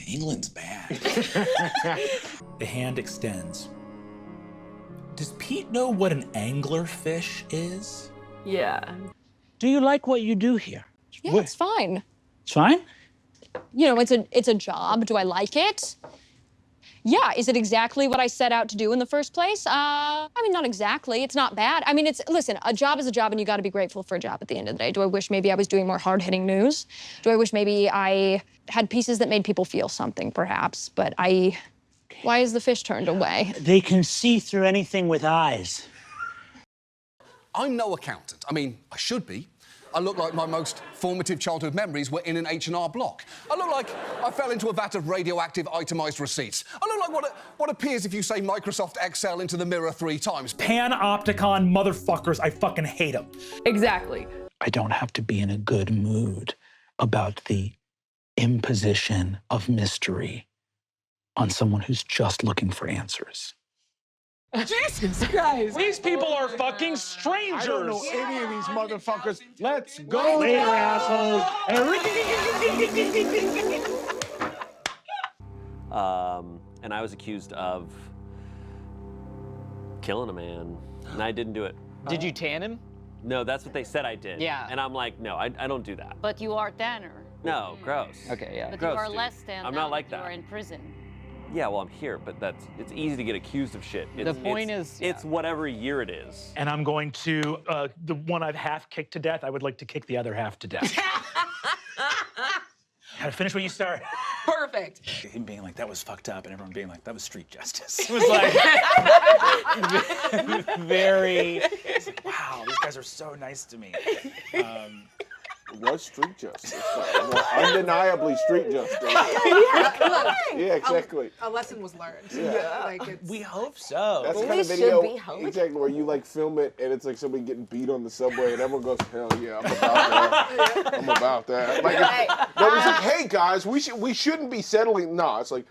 England's bad. The hand extends. Does Pete know what an anglerfish is? Yeah. Do you like what you do here? Yeah, it's fine. It's fine? You know, it's a job. Do I like it? Yeah, is it exactly what I set out to do in the first place? I mean, not exactly. It's not bad. I mean, listen, a job is a job and you gotta be grateful for a job at the end of the day. Do I wish maybe I was doing more hard-hitting news? Do I wish maybe I had pieces that made people feel something, perhaps? But why is the fish turned away? They can see through anything with eyes. I'm no accountant. I mean, I should be. I look like my most formative childhood memories were in an H&R Block. I look like I fell into a vat of radioactive itemised receipts. I look like what appears if you say Microsoft Excel into the mirror 3 times. Panopticon motherfuckers, I fucking hate them. Exactly. I don't have to be in a good mood about the imposition of mystery on someone who's just looking for answers. Jesus Christ. These people are fucking strangers. I don't know any of these motherfuckers. Let's go. Later, assholes. And I was accused of killing a man, and I didn't do it. Did you tan him? No, that's what they said I did. Yeah. And I'm like, no, I don't do that. But you are tanner. No, gross. Okay, yeah. But Gross, you are dude. less than I'm now not like that that. you are in prison. Yeah, well, I'm here, but it's easy to get accused of shit. The point is, yeah. It's whatever year it is. And I'm going to, the one I've half kicked to death, I would like to kick the other half to death. How to finish what you start. Perfect. Him being like, that was fucked up, and everyone being like, that was street justice. It was like, very, it's like, wow, these guys are so nice to me. It was street justice. Well, undeniably street justice. Yeah, exactly. A lesson was learned. Yeah. Like it's... We hope so. That's the We kind of should video be hoping. exactly where you like film it and it's like somebody getting beat on the subway and everyone goes, hell yeah, I'm about that. I'm about that. Like nobody's like, hey guys, we shouldn't be settling. No, it's like,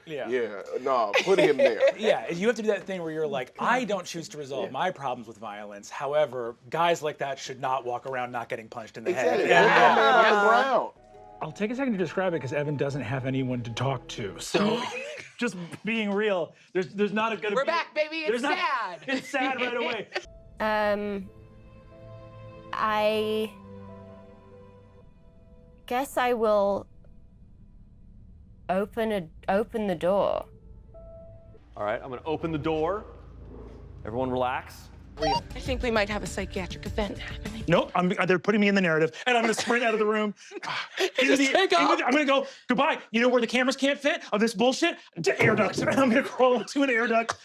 no, put him there. Yeah, you have to do that thing where you're like, I don't choose to resolve my problems with violence. However, guys like that should not walk around not getting punched in the head. Exactly. Put that man on the ground. I'll take a second to describe it because Evan doesn't have anyone to talk to. So, just being real, there's not a good. We're back, baby. It's sad. It's sad right away. I guess I will open the door. All right, I'm gonna open the door. Everyone relax. I think we might have a psychiatric event happening. Nope, they're putting me in the narrative, and I'm gonna sprint out of the room. I'm gonna go, goodbye. You know where the cameras can't fit of this bullshit? To air ducts. And I'm gonna crawl into an air duct.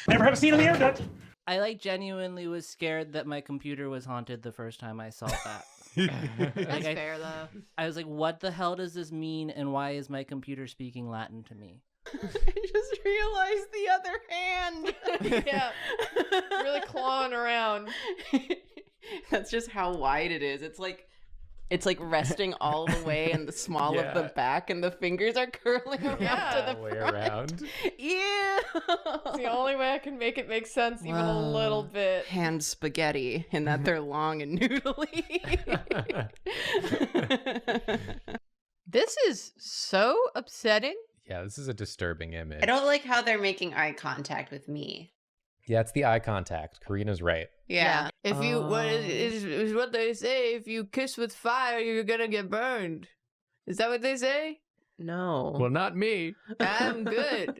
Never have a scene on the air duct. I genuinely was scared that my computer was haunted the first time I saw that. That's fair though. I was like, what the hell does this mean, and why is my computer speaking Latin to me? I just realized the other hand. Yeah. Really clawing around. That's just how wide it is. It's like resting all the way in the small of the back, and the fingers are curling around to the way front. around. Yeah. It's the only way I can make it make sense even a little bit. Hand spaghetti, in that they're long and noodly. This is so upsetting. Yeah, this is a disturbing image. I don't like how they're making eye contact with me. Yeah, it's the eye contact. Karina's right. Yeah. If you, what is what they say, if you kiss with fire, you're gonna get burned. Is that what they say? No. Well, not me. I'm good.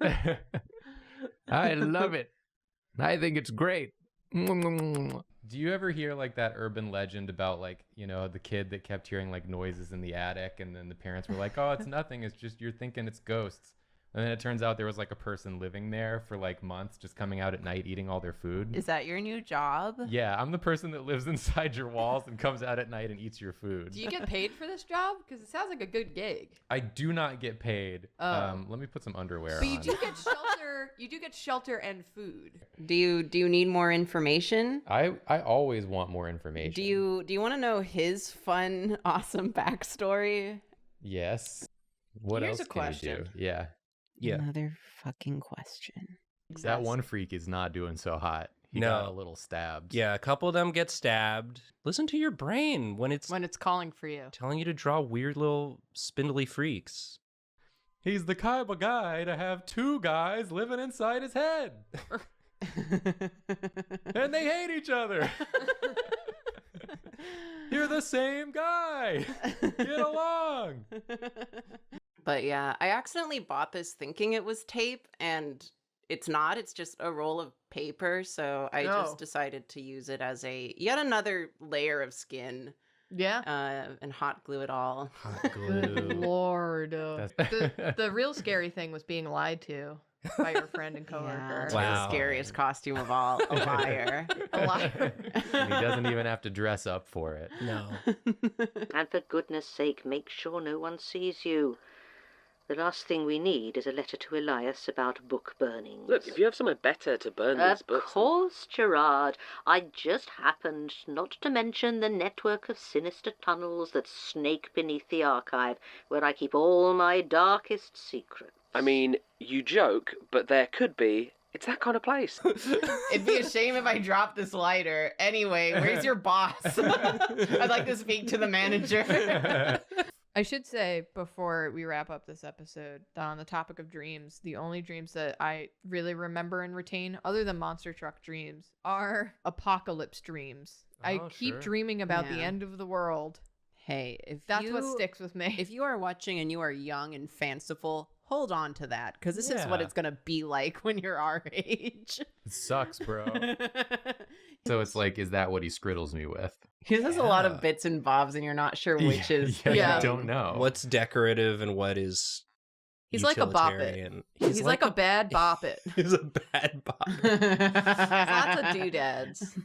I love it. I think it's great. Do you ever hear like that urban legend about like, you know, the kid that kept hearing like noises in the attic and then the parents were like, oh, it's nothing. It's just you're thinking it's ghosts. And then it turns out there was like a person living there for like months, just coming out at night, eating all their food. Is that your new job? Yeah, I'm the person that lives inside your walls and comes out at night and eats your food. Do you get paid for this job? Because it sounds like a good gig. I do not get paid. Oh. Let me put some underwear But on. you do get shelter. You do get shelter and food. Do you need more information? I always want more information. Do you want to know his fun, awesome backstory? Yes. What Here's else a can question. you do? Yeah. Another fucking question. That one freak is not doing so hot. He got a little stabbed. Yeah, a couple of them get stabbed. Listen to your brain when it's calling for you, telling you to draw weird little spindly freaks. He's the kind of guy to have 2 guys living inside his head. And they hate each other. You're the same guy. Get along. But yeah, I accidentally bought this thinking it was tape, and it's not. It's just a roll of paper. So I just decided to use it as yet another layer of skin. Yeah. And hot glue it all. Hot Good Lord. The real scary thing was being lied to by your friend and coworker. Yeah, wow. The scariest costume of all. A liar. A liar. And he doesn't even have to dress up for it. No. And for goodness sake, make sure no one sees you. The last thing we need is a letter to Elias about book burnings. Look, if you have somewhere better to burn these books... Of course, Gerard. I just happened not to mention the network of sinister tunnels that snake beneath the archive, where I keep all my darkest secrets. I mean, you joke, but there could be... It's that kind of place. It'd be a shame if I dropped this lighter. Anyway, where's your boss? I'd like to speak to the manager. I should say before we wrap up this episode, on the topic of dreams, the only dreams that I really remember and retain, other than monster truck dreams, are apocalypse dreams. I keep dreaming about the end of the world. Hey, if that's what sticks with me. If you are watching and you are young and fanciful, hold on to that, because this is what it's going to be like when you're our age. It sucks, bro. So it's like, is that what he scriddles me with? He has a lot of bits and bobs, and you're not sure which is. I don't know. What's decorative and what is He's like a boppet. He's like a bad boppet. He's a bad boppet. Lots of doodads.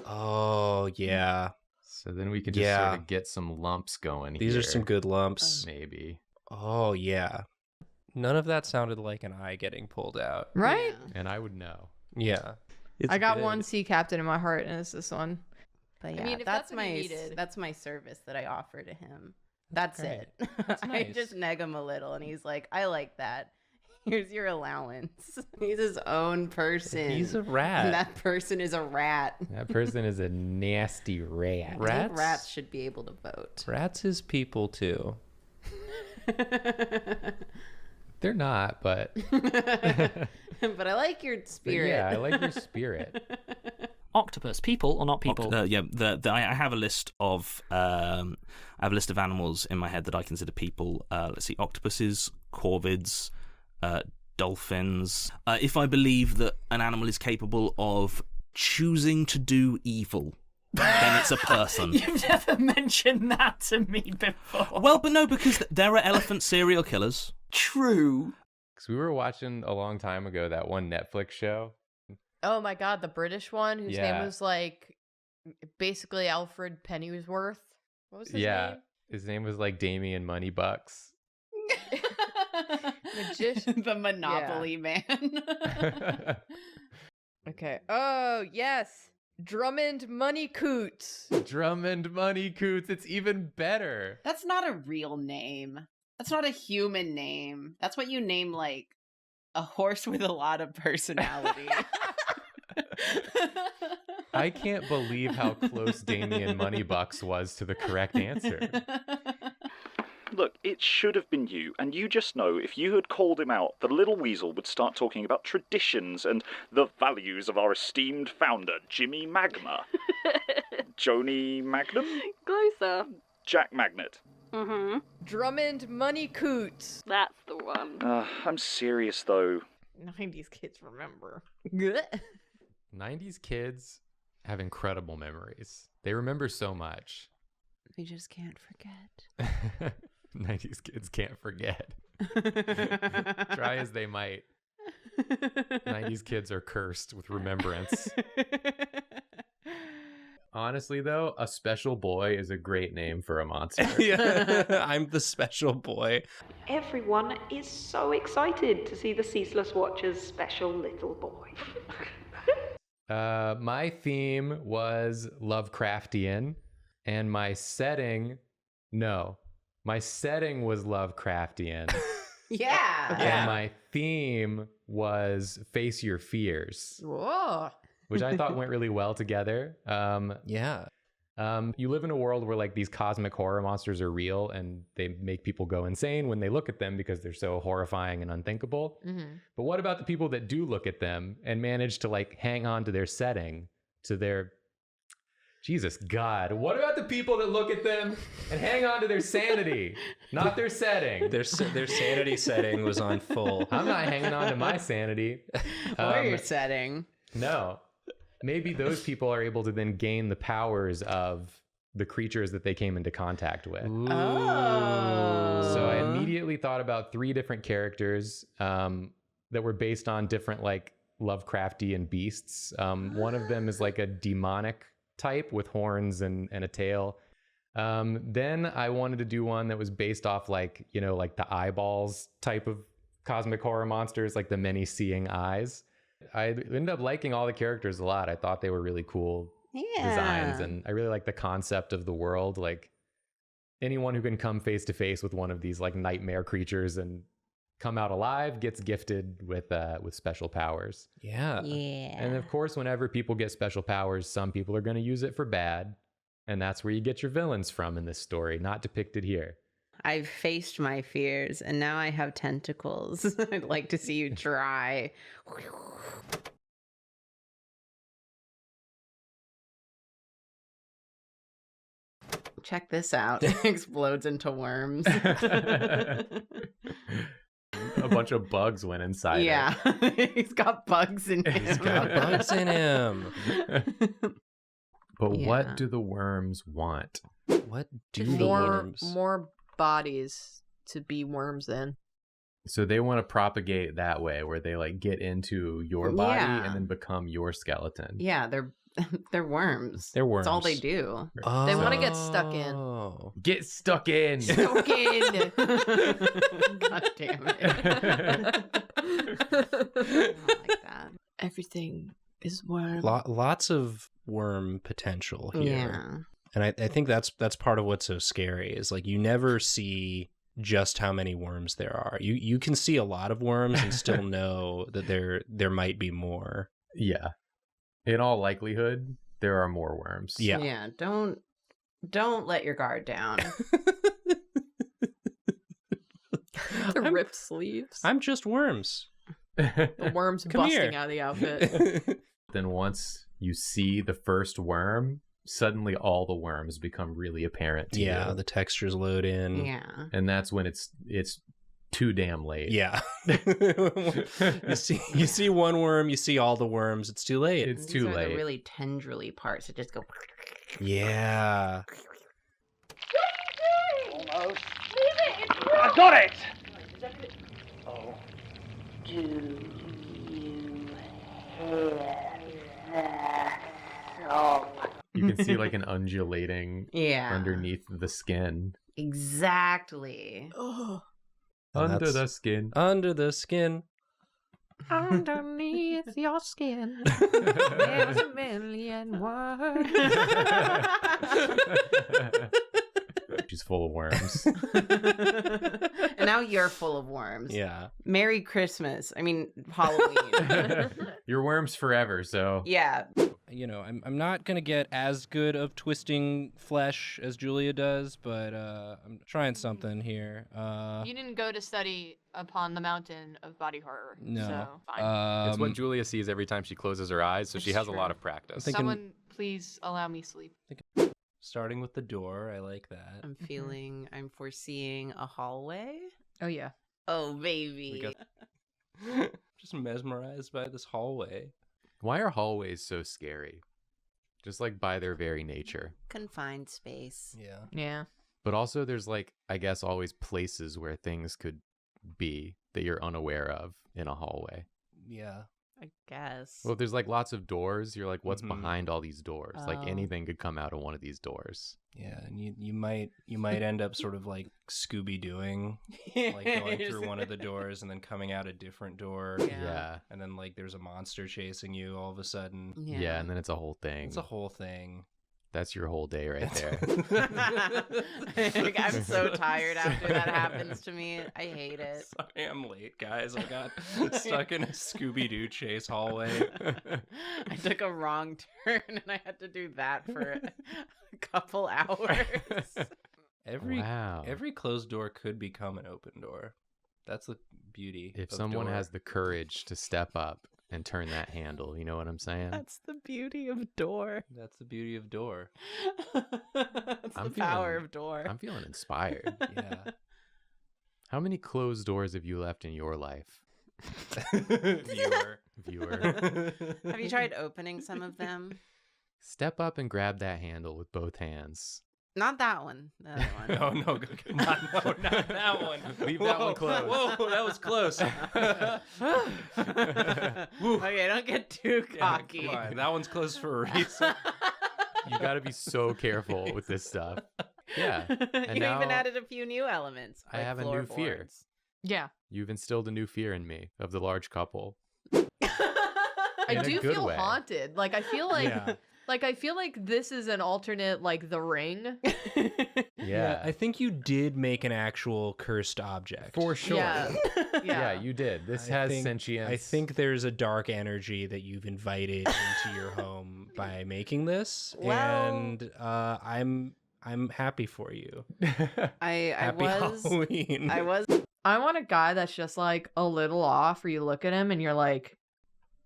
Oh, yeah. So then we can just sort of get some lumps going These here. are some good lumps. Maybe. Oh, yeah. None of that sounded like an eye getting pulled out. Right? And I would know. Yeah. I got one sea captain in my heart, and it's this one. But yeah, I mean, if that's what he my needed. That's my service that I offer to him. That's great. it. That's I nice. just neg him a little, and he's like, "I like that. Here's your allowance." He's his own person. He's a rat. And that person is a rat. That person is a nasty rat. I think rats should be able to vote. Rats is people too. They're not, but But I like your spirit. yeah, I like your spirit. Octopus, people or not people? Yeah, I have a list of animals in my head that I consider people. Let's see, octopuses, corvids, dolphins. If I believe that an animal is capable of choosing to do evil, then it's a person. You've never mentioned that to me before. Well, but no, because there are elephant serial killers. True. Because we were watching a long time ago that one Netflix show. Oh my god, the British one whose Yeah. name was like basically Alfred Pennyworth. What was his name? His name was like Damien Moneybucks. Magician. The Monopoly Man. Okay. Oh yes, Drummond Moneycoots. Drummond Moneykoots. It's even better. That's not a real name. That's not a human name. That's what you name like a horse with a lot of personality. I can't believe how close Damien Moneybucks was to the correct answer. Look, it should have been you, and you just know if you had called him out, the little weasel would start talking about traditions and the values of our esteemed founder, Jimmy Magma. Joni Magnum? Closer. Jack Magnet. Mm-hmm. Drummond Moneycoots. That's the one. I'm serious, though. 90s kids remember. 90s kids have incredible memories. They remember so much. We just can't forget. 90s kids can't forget. Try as they might. 90s kids are cursed with remembrance. Honestly, though, a special boy is a great name for a monster. Yeah, I'm the special boy. Everyone is so excited to see the Ceaseless Watcher's special little boy. My theme was Lovecraftian, and my setting was Lovecraftian. Yeah. And my theme was Face Your Fears. Whoa. Which I thought went really well together. Yeah. You live in a world where like these cosmic horror monsters are real and they make people go insane when they look at them because they're so horrifying and unthinkable. But what about the people that do look at them and manage to like hang on to their setting, to their Jesus God. What about the people that look at them and hang on to their sanity, not their setting? Their sanity setting was on full. I'm not hanging on to my sanity. Or your setting. No. Maybe those people are able to then gain the powers of the creatures that they came into contact with. Oh. So I immediately thought about 3 different characters that were based on different like Lovecraftian beasts. One of them is like a demonic type with horns and a tail. Then I wanted to do one that was based off like, you know, like the eyeballs type of cosmic horror monsters, like the many seeing eyes. I ended up liking all the characters a lot. I thought they were really cool designs, and I really like the concept of the world. Like anyone who can come face to face with one of these like nightmare creatures and come out alive gets gifted with special powers. Yeah. And of course, whenever people get special powers, some people are going to use it for bad, and that's where you get your villains from in this story, not depicted here. I've faced my fears, and now I have tentacles. I'd like to see you try. Check this out. It explodes into worms. A bunch of bugs went inside. Yeah. He's got bugs in him. He's got bugs in him. But what do the worms want? What do the worms? More bodies to be worms in. So they want to propagate that way, where they like get into your body and then become your skeleton. Yeah, they're worms. They're worms. That's all they do. They want to get stuck in. Get stuck in. Stuck in. God damn it. I like that. Everything is worm. Lots of worm potential here. Yeah. And I think that's part of what's so scary is like you never see just how many worms there are. You can see a lot of worms and still know that there might be more. Yeah. In all likelihood, there are more worms. Yeah. Yeah. Don't let your guard down. The ripped sleeves. I'm just worms. The worms Come busting here. out of the outfit. Then once you see the first worm, suddenly all the worms become really apparent to you. Yeah, the textures load in. Yeah. And that's when it's too damn late. Yeah. you see one worm, you see all the worms, it's too late. It's These too are late. the really tendrily parts that just go. Yeah. Almost. I got it! Oh. Do you hear that sob? You can see like an undulating Yeah. underneath the skin. Exactly. Oh. Under the skin. Under the skin. Underneath your skin, there's a million words. She's full of worms. And now you're full of worms. Yeah. Merry Christmas. I mean, Halloween. You're worms forever, so. Yeah. You know, I'm not gonna get as good of twisting flesh as Julia does, but I'm trying something here. You didn't go to study upon the mountain of body horror. No. So fine. It's what Julia sees every time she closes her eyes, so she has a lot of practice. Someone please allow me sleep. Starting with the door, I like that. I'm foreseeing a hallway. Oh yeah. Oh baby. Just mesmerized by this hallway. Why are hallways so scary? Just like by their very nature. Confined space. Yeah. Yeah. But also there's like, I guess, always places where things could be that you're unaware of in a hallway. Yeah. I guess. Well, there's like lots of doors. You're like, what's Mhm. behind all these doors? Like Oh. anything could come out of one of these doors. Yeah, and you might end up sort of like Scooby-Dooing, like going through one of the doors and then coming out a different door. Yeah. And then like there's a monster chasing you all of a sudden. Yeah, and then it's a whole thing. It's a whole thing. That's your whole day right there. Like, I'm so tired after that happens to me. I hate it. Sorry, I'm late, guys. I got stuck in a Scooby-Doo chase hallway. I took a wrong turn and I had to do that for a couple hours. Every closed door could become an open door. That's the beauty. If of someone door. has the courage to step up and turn that handle, you know what I'm saying? That's the beauty of door. That's the beauty of door. That's the power of door. I'm feeling inspired. Yeah. How many closed doors have you left in your life? Viewer. Have you tried opening some of them? Step up and grab that handle with both hands. Not that one. The other one. No, come on. No, not that one. Leave that one closed. Whoa, that was close. Okay, don't get too cocky. Come on, that one's closed for a reason. You got to be so careful with this stuff. Yeah. And You now even added a few new elements. I like have a new fear. floorboards. Yeah. You've instilled a new fear in me of the large couple. I In a do good feel way. haunted. Like I feel like Yeah. like I feel like this is an alternate like The Ring. Yeah. I think you did make an actual cursed object. For sure. Yeah. Yeah, you did. This has sentience. I think there's a dark energy that you've invited into your home by making this, Well- and I'm happy for you. I Happy was. Halloween. I was. I want a guy that's just like a little off, where you look at him and you're like,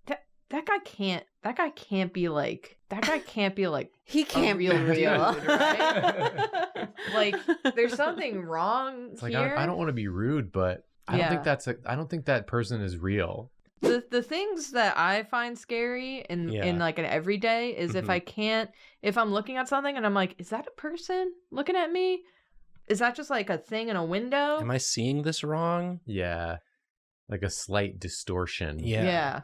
that guy can't be like He can't be real real. dude, right? Like there's something wrong It's like here. I don't want to be rude, but I don't think Yeah. I don't think that person is real. The things that I find scary in like an everyday is if I'm looking at something and I'm like, is that a person looking at me? Is that just like a thing in a window? Am I seeing this wrong? Yeah. Like a slight distortion. Yeah.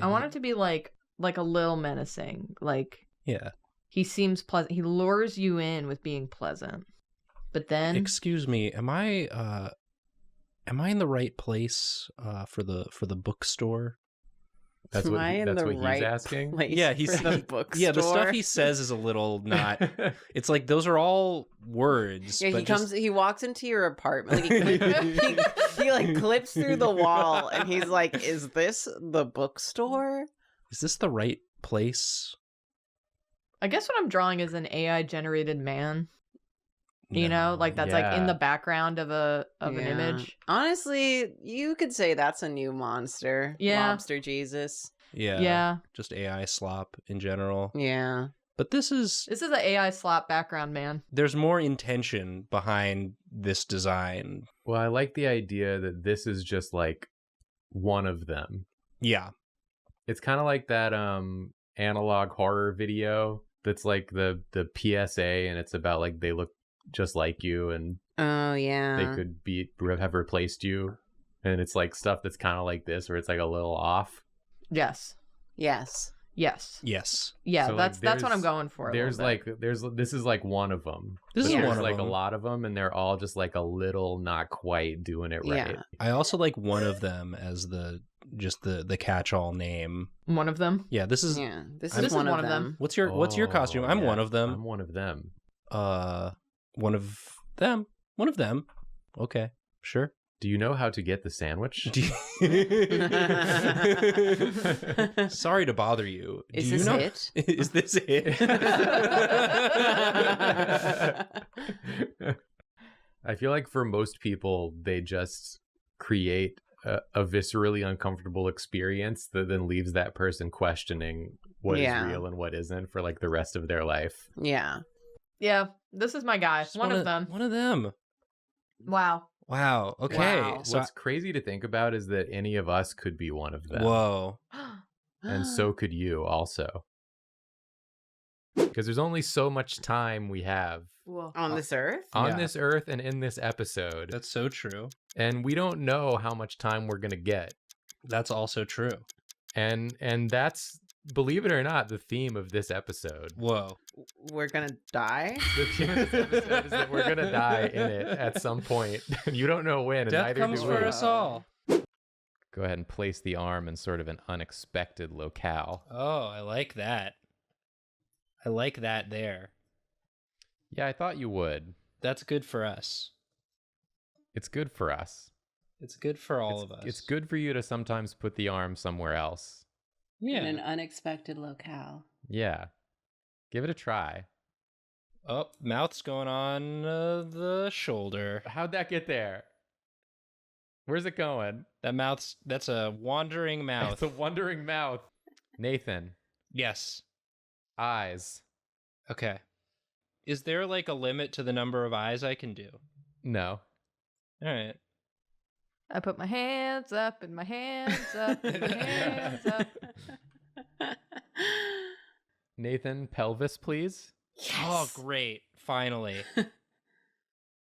I want it to be like a little menacing. Like Yeah. he seems pleasant. He lures you in with being pleasant. But then Excuse me, am I in the right place for the bookstore? That's what he's asking. Yeah, he's for the bookstore. Yeah, the stuff he says is a little not. It's like those are all words. Yeah, but he comes. He walks into your apartment. Like, he like clips through the wall, and he's like, "Is this the bookstore? Is this the right place?" I guess what I'm drawing is an AI generated man. You know, like that's like in the background of an image. Honestly, you could say that's a new monster. Yeah. Lobster Jesus. Yeah. Yeah. Just AI slop in general. Yeah. But this is an AI slap background man. There's more intention behind this design. Well, I like the idea that this is just like one of them. Yeah. It's kind of like that analog horror video that's like the PSA, and it's about like they look just like you and Oh yeah, they could have replaced you, and it's like stuff that's kind of like this where it's like a little off. Yes. Yes. Yes. Yes. Yeah, So, like, that's what I'm going for. This is like one of them. This is There's one of like them. a lot of them, and they're all just like a little not quite doing it right. Yeah. I also like one of them as the catch-all name. One of them. Yeah, this is This is one of them. What's your costume? I'm yeah, one of them. I'm one of them. One of them. One of them. Okay, sure. Do you know how to get the sandwich? Sorry to bother you. Is Do you this know? it? Is this it? I feel like for most people, they just create a viscerally uncomfortable experience that then leaves that person questioning what is real and what isn't for like the rest of their life. Yeah. Yeah, this is my guy. One of them. One of them. Wow. Wow. Okay. Wow. So What's crazy to think about is that any of us could be one of them. Whoa. And so could you also. Because there's only so much time we have on this earth. on this earth and in this episode. That's so true. And we don't know how much time we're gonna get. That's also true. And that's, believe it or not, the theme of this episode. Whoa. We're gonna die. The theme of this episode is that we're gonna die in it at some point. You don't know when, and Death neither comes do for we. us all. Go ahead and place the arm in sort of an unexpected locale. Oh, I like that. I like that there. Yeah, I thought you would. That's good for us. It's good for us. It's good for all of us. It's good for you to sometimes put the arm somewhere else. Yeah. In an unexpected locale. Yeah. Give it a try. Oh, mouth's going on the shoulder. How'd that get there? Where's it going? That's a wandering mouth. It's a wandering mouth. Nathan. Yes. Eyes. Okay. Is there like a limit to the number of eyes I can do? No. All right. I put my hands up and my hands up and my hands up. Nathan, pelvis, please. Yes. Oh, great. Finally.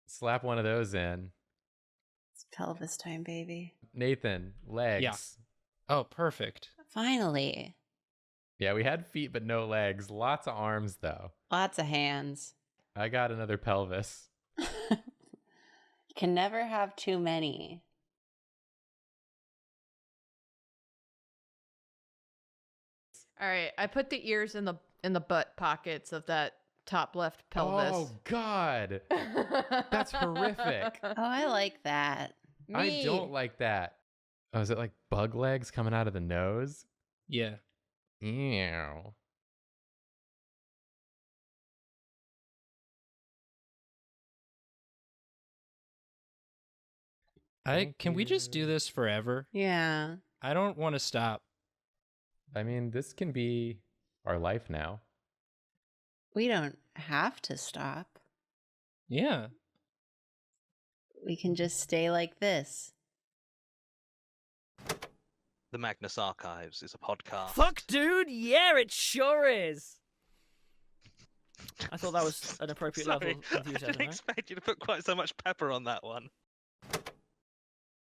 Slap one of those in. It's pelvis time, baby. Nathan, legs. Yeah. Oh, perfect. Finally. Yeah, we had feet but no legs. Lots of arms, though. Lots of hands. I got another pelvis. You can never have too many. All right, I put the ears in the butt pockets of that top left pelvis. Oh, God. That's horrific. Oh, I like that. I don't like that. Oh, is it like bug legs coming out of the nose? Yeah. Ew. Can we just do this forever? Yeah. I don't want to stop. I mean, this can be our life now. We don't have to stop. Yeah. We can just stay like this. The Magnus Archives is a podcast. Fuck, dude! Yeah, it sure is! I thought that was an appropriate level of I enthusiasm. didn't expect you to put quite so much pepper on that one.